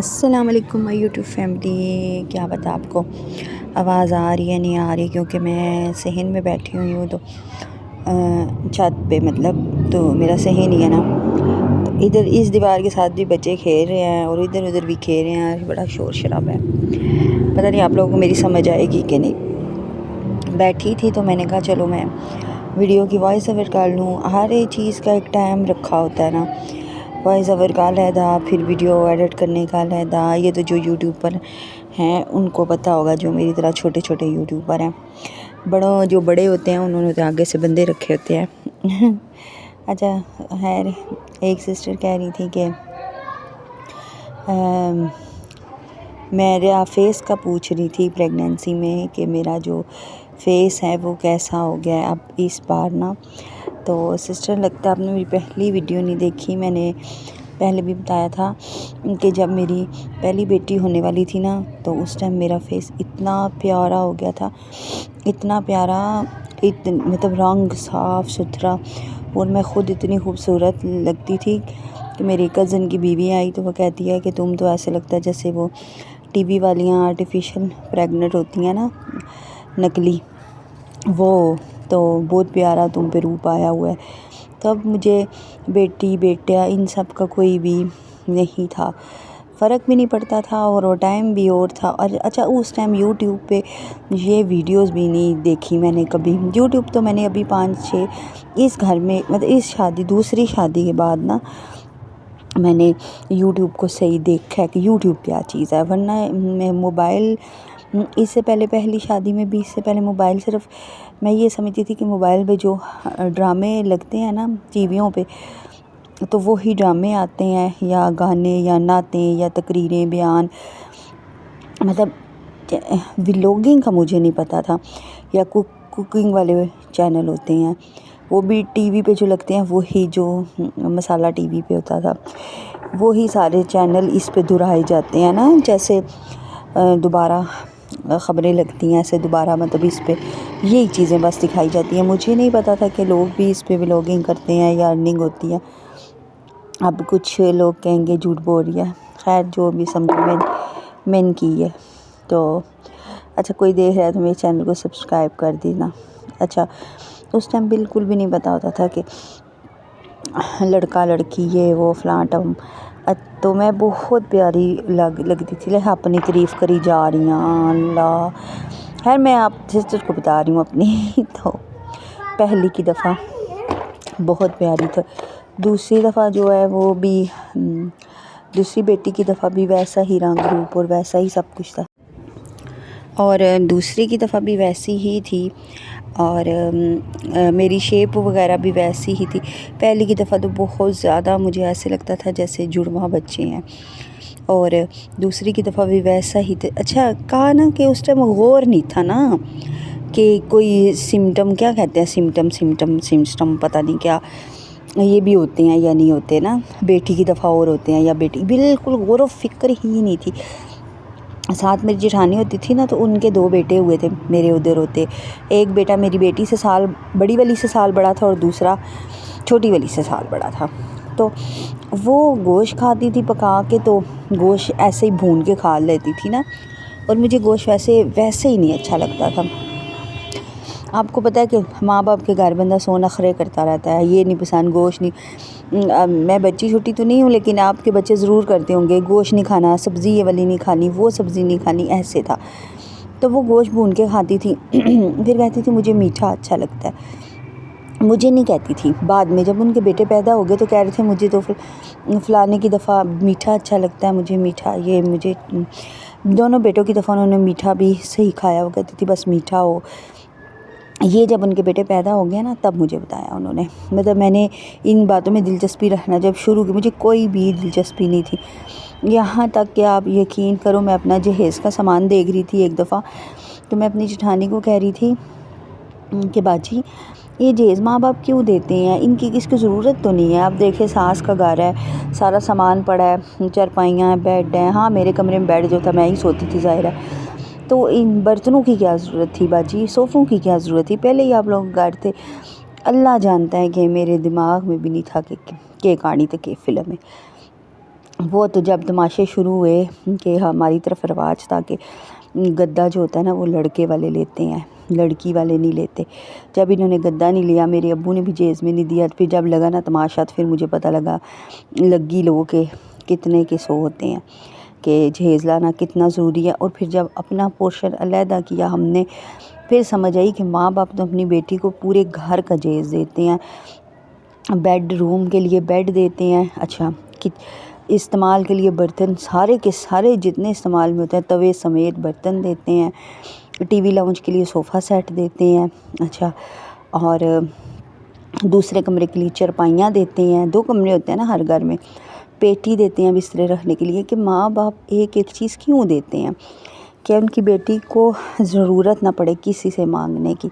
السلام علیکم مائی YouTube family, کیا بتا آپ کو آواز آ رہی ہے نہیں آ رہی، کیونکہ میں صحن میں بیٹھی ہوئی ہوں تو چھت پہ تو میرا صحن ہی ہے نا، تو ادھر اس دیوار کے ساتھ بھی بچے کھیل رہے ہیں اور ادھر بھی کھیل رہے ہیں، بڑا شور شرابہ ہے، پتہ نہیں آپ لوگوں کو میری سمجھ آئے گی کہ نہیں۔ بیٹھی تھی تو میں نے کہا چلو میں ویڈیو کی وائس اوور کر لوں، ہر ایک چیز کا ایک ٹائم رکھا ہوتا ہے نا، وائس اوور کا علیحدہ، پھر ویڈیو ایڈٹ کرنے کا علیحدہ، یہ تو جو یوٹیوب پر ہیں ان کو پتہ ہوگا، جو میری طرح چھوٹے چھوٹے یوٹیوبر ہیں، جو بڑے ہوتے ہیں انہوں نے تو آگے سے بندے رکھے ہوتے ہیں۔ اچھا خیر، ایک سسٹر کہہ رہی تھی کہ میرا فیس کا پوچھ رہی تھی پریگنینسی میں کہ میرا جو فیس ہے وہ کیسا ہو گیا ہے اب اس بار نا۔ تو سسٹر لگتا ہے آپ نے میری پہلی ویڈیو نہیں دیکھی، میں نے پہلے بھی بتایا تھا کہ جب میری پہلی بیٹی ہونے والی تھی نا تو اس ٹائم میرا فیس اتنا پیارا ہو گیا تھا، اتنا پیارا، مطلب رنگ صاف ستھرا، اور میں خود اتنی خوبصورت لگتی تھی کہ میری کزن کی بیوی آئی تو وہ کہتی ہے کہ تم تو ایسے لگتا ہے جیسے وہ ٹی وی والیاں آرٹیفیشل پریگننٹ ہوتی ہیں نا، نقلی، وہ تو بہت پیارا تم پہ روپ آیا ہوا ہے۔ تب مجھے بیٹی بیٹا ان سب کا کوئی بھی نہیں تھا، فرق بھی نہیں پڑتا تھا، اور وہ ٹائم بھی اور تھا۔ اور اچھا اس ٹائم یوٹیوب پہ یہ ویڈیوز بھی نہیں دیکھی میں نے کبھی، یوٹیوب تو میں نے ابھی 5-6 اس گھر میں، مطلب اس دوسری شادی کے بعد نا میں نے یوٹیوب کو صحیح دیکھا ہے کہ یوٹیوب کیا چیز ہے، ورنہ میں موبائل، اس سے پہلے پہلی شادی میں بھی اس سے پہلے موبائل صرف میں یہ سمجھتی تھی کہ موبائل پہ جو ڈرامے لگتے ہیں نا ٹی ویوں پہ تو وہی ڈرامے آتے ہیں، یا گانے یا نعتیں یا تقریریں بیان، مطلب ولاگنگ کا مجھے نہیں پتہ تھا، یا کوکنگ والے چینل ہوتے ہیں وہ بھی ٹی وی پہ جو لگتے ہیں، وہی جو مسالہ ٹی وی پہ ہوتا تھا وہی سارے چینل اس پہ دہرائے جاتے ہیں نا، جیسے دوبارہ خبریں لگتی ہیں ایسے دوبارہ، مطلب اس پہ یہی چیزیں بس دکھائی جاتی ہیں۔ مجھے نہیں پتہ تھا کہ لوگ بھی اس پہ ولاگنگ کرتے ہیں یا ارننگ ہوتی ہے۔ اب کچھ لوگ کہیں گے جھوٹ بول رہی ہے، خیر جو بھی سمجھو میں نے کی ہے تو اچھا، کوئی دیکھ رہا ہے تو میرے چینل کو سبسکرائب کر دینا۔ اچھا اس ٹائم بالکل بھی نہیں پتہ ہوتا تھا کہ لڑکا لڑکی یہ وہ فلاں ٹم، تو میں بہت پیاری لگتی تھی، اپنی تعریف کری جا رہی ہوں اللہ۔ خیر میں آپ سسٹر کو بتا رہی ہوں اپنی، تو پہلی کی دفعہ بہت پیاری تھی، دوسری دفعہ جو ہے وہ بھی، دوسری بیٹی کی دفعہ بھی ویسا ہی رنگ روپ اور ویسا ہی سب کچھ تھا، اور دوسری کی دفعہ بھی ویسی ہی تھی، اور میری شیپ وغیرہ بھی ویسی ہی تھی۔ پہلی کی دفعہ تو بہت زیادہ مجھے ایسے لگتا تھا جیسے جڑواں بچے ہیں، اور دوسری کی دفعہ بھی ویسا ہی تھا۔ اچھا کہا نا کہ اس ٹائم غور نہیں تھا نا کہ کوئی سمٹم، کیا کہتے ہیں سمٹم پتہ نہیں کیا یہ بھی ہوتے ہیں یا نہیں ہوتے نا، بیٹی کی دفعہ اور ہوتے ہیں یا بیٹی، بالکل غور و فکر ہی نہیں تھی۔ ساتھ میری جٹھانی ہوتی تھی نا تو ان کے 2 بیٹے ہوئے تھے میرے ادھر ہوتے، ایک بیٹا میری بیٹی سے بڑی والی سے سال بڑا تھا، اور دوسرا چھوٹی والی سے سال بڑا تھا۔ تو وہ گوشت کھاتی تھی پکا کے، تو گوشت ایسے ہی بھون کے کھا لیتی تھی نا، اور مجھے گوشت ویسے ہی نہیں اچھا لگتا تھا۔ آپ کو پتہ ہے کہ ماں باپ کے گھر بندہ سو نخرے کرتا رہتا ہے، یہ نہیں پسند، گوشت نہیں، میں بچی چھوٹی تو نہیں ہوں لیکن آپ کے بچے ضرور کرتے ہوں گے، گوشت نہیں کھانا، سبزی یہ والی نہیں کھانی، وہ سبزی نہیں کھانی، ایسے تھا۔ تو وہ گوشت بھون کے کھاتی تھی، پھر کہتی تھی مجھے میٹھا اچھا لگتا ہے، مجھے نہیں کہتی تھی، بعد میں جب ان کے بیٹے پیدا ہو گئے تو کہہ رہے تھے مجھے تو فلانے کی دفعہ میٹھا اچھا لگتا ہے، مجھے میٹھا، یہ مجھے دونوں بیٹوں کی دفعہ انہوں نے میٹھا بھی صحیح کھایا، وہ کہتی تھی بس میٹھا ہو۔ یہ جب ان کے بیٹے پیدا ہو گیا نا تب مجھے بتایا انہوں نے، مطلب میں نے ان باتوں میں دلچسپی رکھنا جب شروع کی، مجھے کوئی بھی دلچسپی نہیں تھی، یہاں تک کہ آپ یقین کرو میں اپنا جہیز کا سامان دیکھ رہی تھی ایک دفعہ، تو میں اپنی جٹھانی کو کہہ رہی تھی کہ باجی یہ جہیز ماں باپ کیوں دیتے ہیں، ان کی اس کی ضرورت تو نہیں ہے، اب دیکھیں ساس کا گھر ہے، سارا سامان پڑا ہے، چارپائیاں ہیں، بیڈ ہیں، ہاں میرے کمرے میں بیڈ جو تھا میں ہی سوتی تھی ظاہر ہے، تو ان برتنوں کی کیا ضرورت تھی باجی، صوفوں کی کیا ضرورت تھی، پہلے ہی آپ لوگ گھر تھے۔ اللہ جانتا ہے کہ میرے دماغ میں بھی نہیں تھا کہ کہانی تک کہ فلم ہے، وہ تو جب تماشے شروع ہوئے کہ ہماری طرف رواج تھا کہ گدا جو ہوتا ہے نا وہ لڑکے والے لیتے ہیں، لڑکی والے نہیں لیتے۔ جب انہوں نے گدا نہیں لیا، میرے ابو نے بھی جہیز میں نہیں دیا، پھر جب لگا نا تماشا تو پھر مجھے پتہ لگی لوگوں کے کتنے کے سو ہوتے ہیں کہ جہیز لانا کتنا ضروری ہے۔ اور پھر جب اپنا پورشن علیحدہ کیا ہم نے، پھر سمجھ آئی کہ ماں باپ تو اپنی بیٹی کو پورے گھر کا جہیز دیتے ہیں، بیڈ روم کے لیے بیڈ دیتے ہیں، اچھا استعمال کے لیے برتن سارے کے سارے جتنے استعمال میں ہوتے ہیں توے سمیت برتن دیتے ہیں، ٹی وی لاؤنج کے لیے صوفہ سیٹ دیتے ہیں، اچھا اور دوسرے کمرے کے لیے چرپائیاں دیتے ہیں، 2 کمرے ہوتے ہیں نا ہر گھر میں، پیٹی دیتے ہیں بسترے رکھنے کے لیے۔ کہ ماں باپ ایک ایک چیز کیوں دیتے ہیں کہ ان کی بیٹی کو ضرورت نہ پڑے کسی سے مانگنے کی۔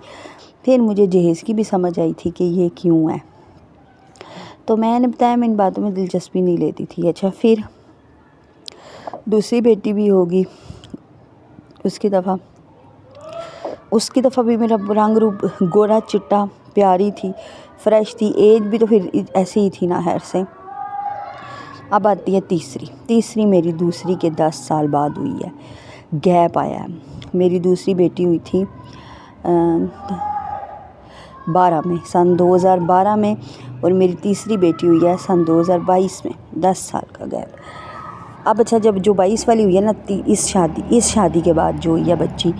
پھر مجھے جہیز کی بھی سمجھ آئی تھی کہ یہ کیوں ہے، تو میں نے بتایا میں ان باتوں میں دلچسپی نہیں لیتی تھی۔ اچھا پھر دوسری بیٹی بھی ہوگی، اس کی دفعہ بھی میرا رنگ روپ گورا چٹا پیاری تھی، فریش تھی، ایج بھی تو پھر ایسی ہی تھی نا خیر سے۔ اب آتی ہے تیسری میری دوسری کے 10 سال بعد ہوئی ہے، گیپ آیا ہے۔ میری دوسری بیٹی ہوئی تھی 12 میں، سن 2012 میں، اور میری تیسری بیٹی ہوئی ہے سن 2022 میں، 10 سال کا گیپ۔ اب اچھا جب جو 22 والی ہوئی ہے نا، اس شادی کے بعد جو ہوئی ہے بچی،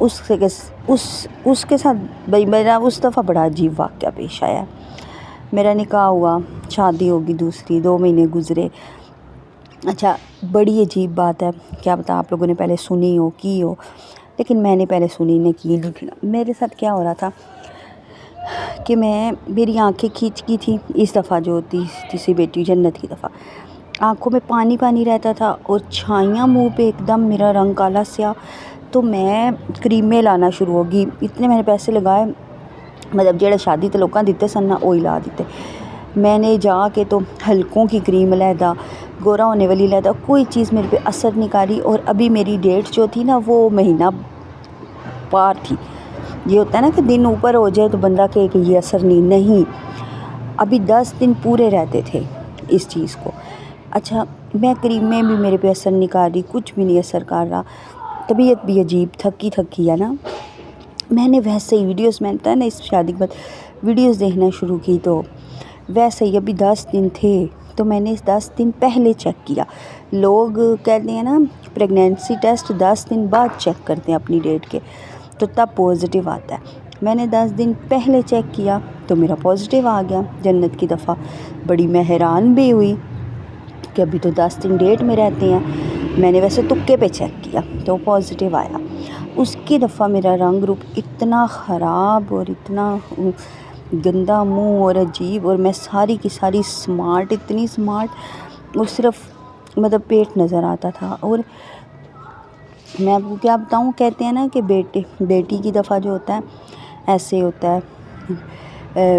اس کے ساتھ بھائی میرا اس دفعہ بڑا عجیب واقعہ پیش آیا۔ میرا نکاح ہوا، شادی ہوگی دوسری، 2 مہینے گزرے۔ اچھا بڑی عجیب بات ہے، کیا پتہ آپ لوگوں نے پہلے سنی ہو کی ہو، لیکن میں نے پہلے سنی نہیں کی نہیں تھی۔ میرے ساتھ کیا ہو رہا تھا کہ میری آنکھیں کھینچ کی تھی اس دفعہ جو تیسری بیٹی جنت کی دفعہ، آنکھوں میں پانی رہتا تھا اور چھائیاں منہ پہ ایک دم، میرا رنگ کالا سیاہ، تو میں کریمیں لانا شروع ہوگی۔ اتنے میں نے پیسے لگائے، مطلب جہاں شادی تے لوکاں دیتے سن نا وہی لا دیتے۔ میں نے جا کے تو ہلکوں کی کریم علیحدہ، گورا ہونے والی علیحدہ، کوئی چیز میرے پہ اثر نہیں کر رہی۔ اور ابھی میری ڈیٹ جو تھی نا وہ مہینہ پار تھی۔ یہ ہوتا ہے نا کہ دن اوپر ہو جائے تو بندہ کہے کہ یہ اثر نہیں، ابھی 10 دن پورے رہتے تھے اس چیز کو۔ اچھا میں کریمیں بھی میرے پہ اثر نہیں کر رہی، کچھ بھی نہیں اثر کر رہا، طبیعت بھی عجیب تھکی ہے نا۔ میں نے ویسے ہی ویڈیوز، میں نے نا اس شادی کے بعد ویڈیوز دیکھنا شروع کی، تو ویسے ہی ابھی 10 دن تھے تو میں نے 10 دن پہلے چیک کیا۔ لوگ کہتے ہیں نا پریگنینسی ٹیسٹ 10 دن بعد چیک کرتے ہیں اپنی ڈیٹ کے، تو تب پازیٹیو آتا ہے۔ میں نے 10 دن پہلے چیک کیا تو میرا پازیٹیو آ گیا جنت کی دفعہ۔ بڑی میں حیران بھی ہوئی کہ ابھی تو 10 دن ڈیٹ میں رہتے ہیں۔ میں نے ویسے تکے پہ چیک کیا تو پازیٹیو آیا۔ اس کی دفعہ میرا رنگ روپ اتنا خراب اور اتنا گندا منہ اور عجیب، اور میں ساری کی ساری سمارٹ، اتنی سمارٹ، اور صرف مطلب پیٹ نظر آتا تھا۔ اور میں آپ کو کیا بتاؤں، کہتے ہیں نا کہ بیٹی کی دفعہ جو ہوتا ہے ایسے ہوتا ہے،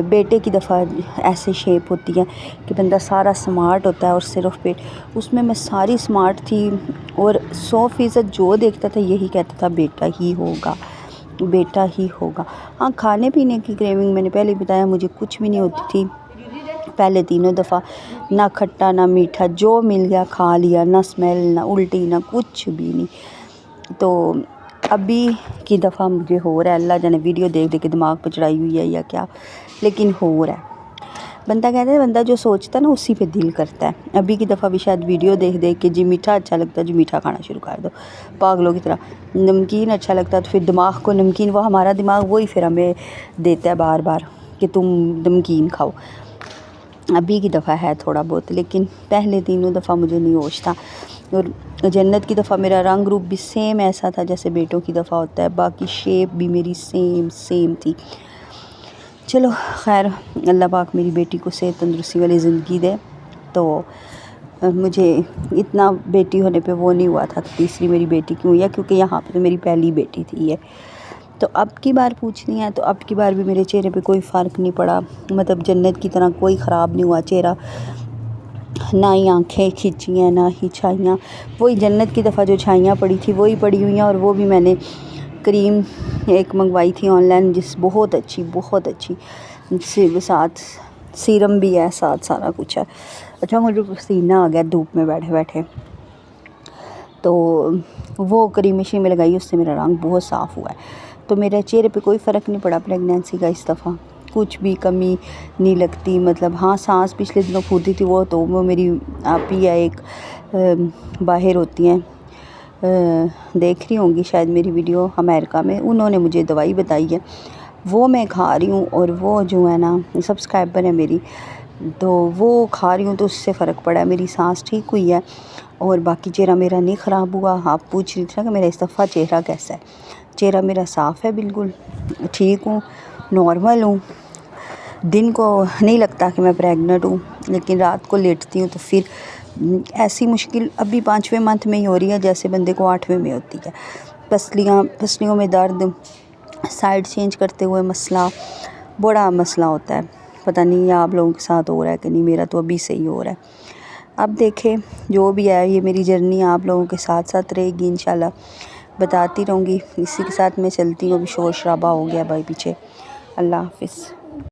بیٹے کی دفعہ ایسے شیپ ہوتی ہے کہ بندہ سارا سمارٹ ہوتا ہے اور صرف پیٹ، اس میں ساری سمارٹ تھی، اور 100% جو دیکھتا تھا یہی کہتا تھا بیٹا ہی ہوگا۔ ہاں کھانے پینے کی کریونگ میں نے پہلے بتایا مجھے کچھ بھی نہیں ہوتی تھی پہلے 3 دفعہ، نہ کھٹا نہ میٹھا، جو مل گیا کھا لیا، نہ اسمیل نہ الٹی نہ کچھ بھی نہیں۔ تو ابھی کی دفعہ مجھے ہو رہا ہے، اللہ جانے ویڈیو دیکھ کے دماغ پہ چڑھائی ہوئی ہے یا کیا، لیکن ہو رہا ہے۔ بندہ کہتا ہے بندہ جو سوچتا ہے نا اسی پہ دل کرتا ہے۔ ابھی کی دفعہ بھی شاید ویڈیو دیکھ کے جی میٹھا اچھا لگتا ہے، جی میٹھا کھانا شروع کر دو پاگلوں کی طرح، نمکین اچھا لگتا ہے تو پھر دماغ کو نمکین، وہ ہمارا دماغ وہی پھر ہمیں دیتا ہے بار بار کہ تم نمکین کھاؤ۔ ابھی کی دفعہ ہے تھوڑا بہت، لیکن پہلے 3 دفعہ مجھے نہیں ہوش تھا۔ اور جنت کی دفعہ میرا رنگ روپ بھی سیم ایسا تھا جیسے بیٹوں کی دفعہ ہوتا ہے، باقی شیپ بھی میری سیم تھی۔ چلو خیر، اللہ پاک میری بیٹی کو صحت تندرستی والی زندگی دے۔ تو مجھے اتنا بیٹی ہونے پہ وہ نہیں ہوا تھا کہ تیسری میری بیٹی کیوں ہوئی ہے، کیونکہ یہاں پہ تو میری پہلی بیٹی تھی یہ۔ تو اب کی بار پوچھنی ہے تو اب کی بار بھی میرے چہرے پہ کوئی فرق نہیں پڑا، مطلب جنت کی طرح کوئی خراب نہیں ہوا چہرہ، نہ ہی آنکھیں کھینچی ہیں نہ ہی چھائیاں، وہی جنت کی دفعہ جو چھائیاں پڑی تھی وہی پڑی ہوئی ہیں، اور وہ بھی میں نے کریم ایک منگوائی تھی آن لائن جس بہت اچھی ساتھ سیرم بھی ہے، ساتھ سارا کچھ ہے، اچھا مجھے پسینہ آ گیا دھوپ میں بیٹھے بیٹھے، تو وہ کریمی شیمی لگائی، اس سے میرا رنگ بہت صاف ہوا ہے. تو میرے چہرے پہ کوئی فرق نہیں پڑا پریگنینسی کا اس دفعہ، کچھ بھی کمی نہیں لگتی. مطلب ہاں سانس پچھلے دنوں پھوٹی تھی، وہ میری آپ ہی ایک باہر ہوتی ہیں، دیکھ رہی ہوں گی شاید میری ویڈیو امریکہ میں، انہوں نے مجھے دوائی بتائی ہے، وہ میں کھا رہی ہوں. اور وہ جو ہے نا سبسکرائبر ہے میری، تو وہ کھا رہی ہوں تو اس سے فرق پڑا ہے، میری سانس ٹھیک ہوئی ہے. اور باقی چہرہ میرا نہیں خراب ہوا. آپ پوچھ رہی تھی نا کہ میرا اس دفعہ چہرہ کیسا ہے. چہرہ میرا صاف ہے، بالکل ٹھیک ہوں، نارمل ہوں. دن کو نہیں لگتا کہ میں پریگننٹ ہوں، لیکن رات کو لیٹتی ہوں تو پھر ایسی مشکل ابھی 5ویں منتھ میں ہی ہو رہی ہے جیسے بندے کو 8ویں میں ہوتی ہے. پسلیوں میں درد، سائڈ چینج کرتے ہوئے مسئلہ، بڑا مسئلہ ہوتا ہے. پتہ نہیں آپ لوگوں کے ساتھ ہو رہا ہے کہ نہیں، میرا تو ابھی سے ہی ہو رہا ہے. اب دیکھیں جو بھی ہے، یہ میری جرنی آپ لوگوں کے ساتھ ساتھ رہے گی انشاءاللہ، بتاتی رہوں گی. اسی کے ساتھ میں چلتی ہوں. ابھی شور شرابہ ہو گیا بھائی پیچھے. اللہ حافظ.